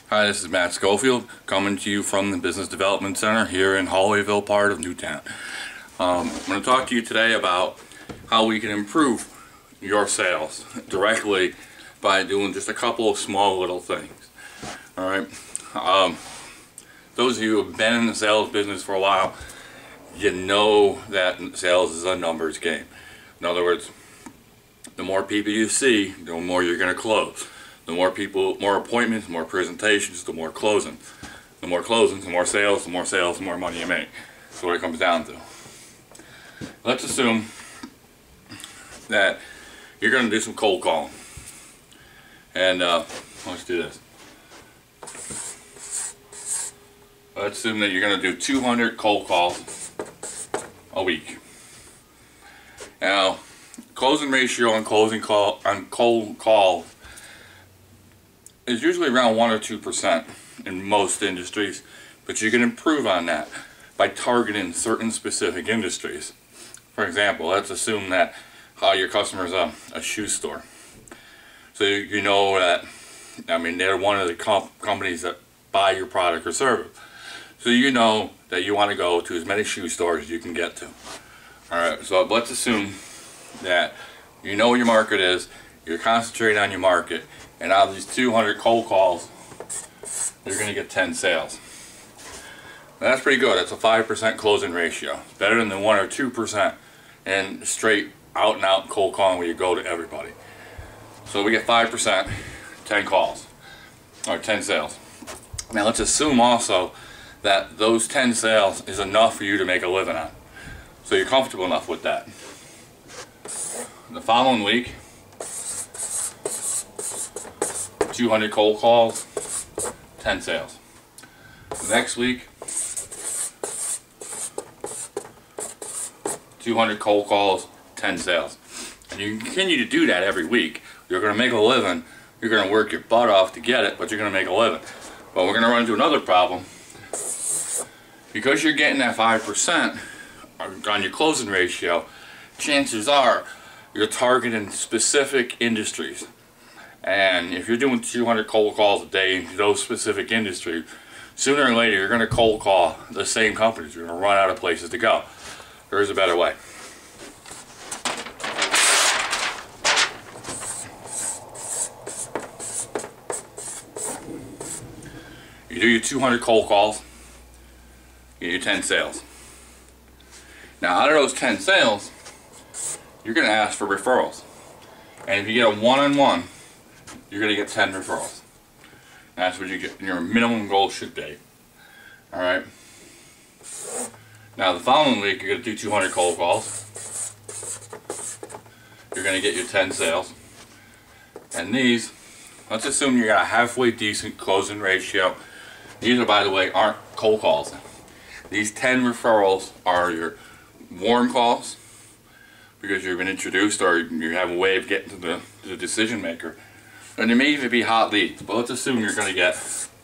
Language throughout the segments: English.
Hi, this is Matt Schofield coming to you from the Business Development Center here in Hollowayville, part of Newtown. I'm going to talk to you today about how we can improve your sales directly by doing just a couple of small little things. Alright, those of you who have been in the sales business for a while, you know that sales is a numbers game. In other words, the more people you see, the more you're going to close. The more people, more appointments, more presentations, the more closing. The more closings, the more sales, the more money you make. That's what it comes down to. Let's assume that you're going to do some cold calling. And let's do this. Let's assume that you're going to do 200 cold calls a week. Now, closing ratio on cold call is usually around 1 or 2% in most industries, but you can improve on that by targeting certain specific industries. For example, let's assume that your customer is a shoe store. So you know that, I mean, they're one of the companies that buy your product or service. So you know that you want to go to as many shoe stores as you can get to. Alright, so let's assume that you know what your market is, you're concentrating on your market, and out of these 200 cold calls, you're going to get 10 sales. Now, that's pretty good. That's a 5% closing ratio. It's better than the 1 or 2% and straight out and out cold calling where you go to everybody. So we get 5%, 10 calls, or 10 sales. Now let's assume also that those 10 sales is enough for you to make a living on. So you're comfortable enough with that. The following week, 200 cold calls, 10 sales. The next week, 200 cold calls, 10 sales. And you can continue to do that every week. You're going to make a living. You're going to work your butt off to get it, but you're going to make a living. But we're going to run into another problem. Because you're getting that 5% on your closing ratio, chances are you're targeting specific industries. And if you're doing 200 cold calls a day in those specific industries, sooner or later you're going to cold call the same companies. You're going to run out of places to go. There's a better way. You do your 200 cold calls, you get your 10 sales. Now out of those 10 sales, you're going to ask for referrals. And if you get a one-on-one, you're going to get 10 referrals. That's what you get. Your minimum goal should be. Alright? Now the following week, you're going to do 200 cold calls. You're going to get your 10 sales. And these, let's assume you got a halfway decent closing ratio. These are, by the way, aren't cold calls. These 10 referrals are your warm calls, because you've been introduced or you have a way of getting to the decision maker. And there may even be hot leads, but let's assume you're going to get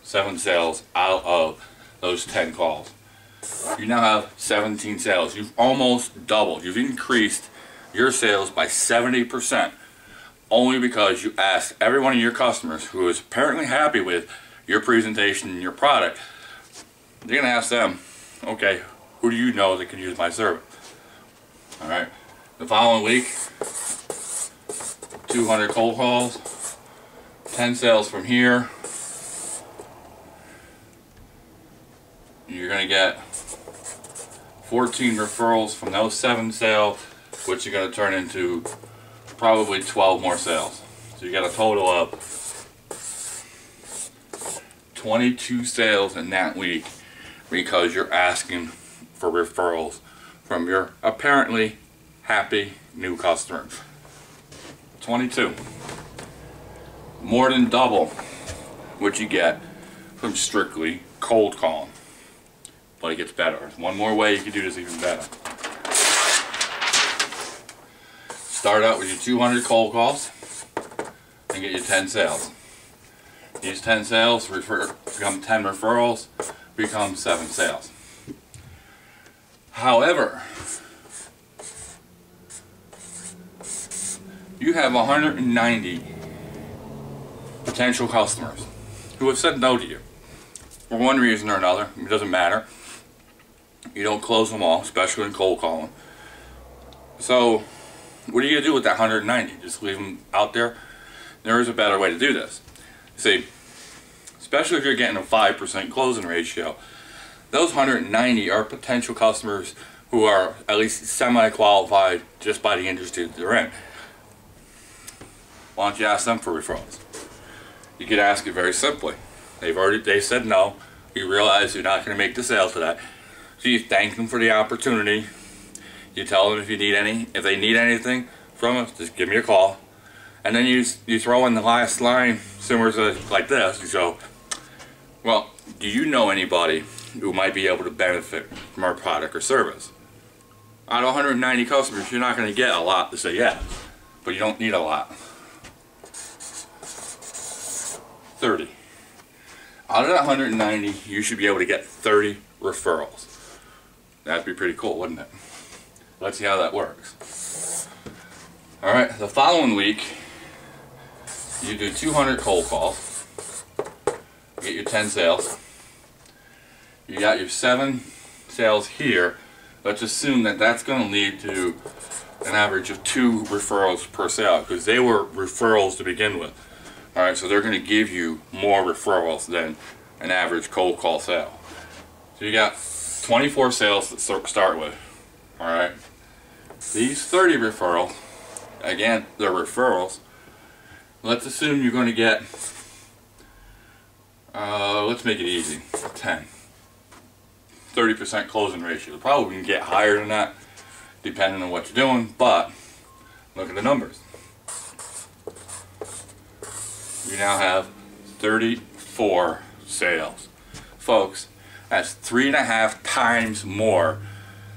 7 sales out of those 10 calls. You now have 17 sales. You've almost doubled. You've increased your sales by 70% only because you asked every one of your customers who is apparently happy with your presentation and your product. You're going to ask them, okay, who do you know that can use my service? Alright, the following week, 200 cold calls, 10 sales from here. You're going to get 14 referrals from those 7 sales, which are going to turn into probably 12 more sales. So you got a total of 22 sales in that week because you're asking for referrals from your apparently happy new customers. 22. More than double what you get from strictly cold calling. But it gets better. There's one more way you can do this even better. Start out with your 200 cold calls and get your 10 sales. These 10 sales become 10 referrals, become 7 sales. However, you have 190 potential customers. who have said no to you for one reason or another. It doesn't matter. You don't close them all, especially in cold calling. So what are you going to do with that 190? Just leave them out there? There is a better way to do this. See, especially if you're getting a 5% closing ratio, those 190 are potential customers who are at least semi-qualified just by the industry that they're in. Why don't you ask them for referrals? You could ask it very simply. They said no. You realize you're not going to make the sale to that. So you thank them for the opportunity. You tell them if they need anything from us, just give me a call. And then you throw in the last line, similar to like this. You go, well, do you know anybody who might be able to benefit from our product or service? Out of 190 customers, you're not going to get a lot to say yes, but you don't need a lot. 30. Out of that 190, you should be able to get 30 referrals. That'd be pretty cool, wouldn't it? Let's see how that works. Alright, the following week, you do 200 cold calls. You get your 10 sales. You got your 7 sales here. Let's assume that that's going to lead to an average of 2 referrals per sale, because they were referrals to begin with. Alright, so they're going to give you more referrals than an average cold call sale. So you got 24 sales to start with. Alright, these 30 referrals, again, they're referrals. Let's assume you're going to get, let's make it easy, 10. 30% closing ratio. Probably can get higher than that depending on what you're doing, but look at the numbers. You now have 34 sales. Folks, that's 3.5 times more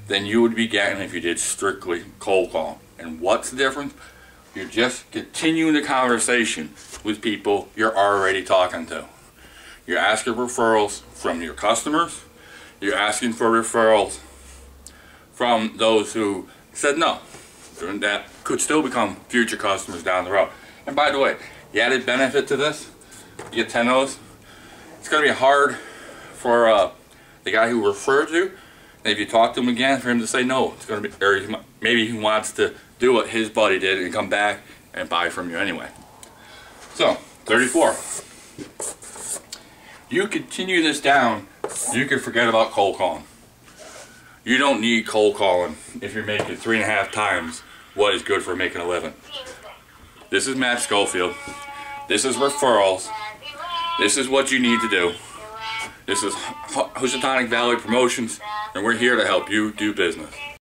than you would be getting if you did strictly cold call. And what's the difference? You're just continuing the conversation with people you're already talking to. You're asking referrals from your customers. You're asking for referrals from those who said no. And that could still become future customers down the road. And by the way, the added benefit to this, you get 10 of those, it's going to be hard for the guy who referred you, and if you talk to him again, for him to say no. It's going to be, or maybe he wants to do what his buddy did and come back and buy from you anyway. So, 34. You continue this down, you can forget about cold calling. You don't need cold calling if you're making 3.5 times what is good for making a living. This is Matt Schofield. This is referrals. This is what you need to do. This is Housatonic Valley Promotions, and we're here to help you do business.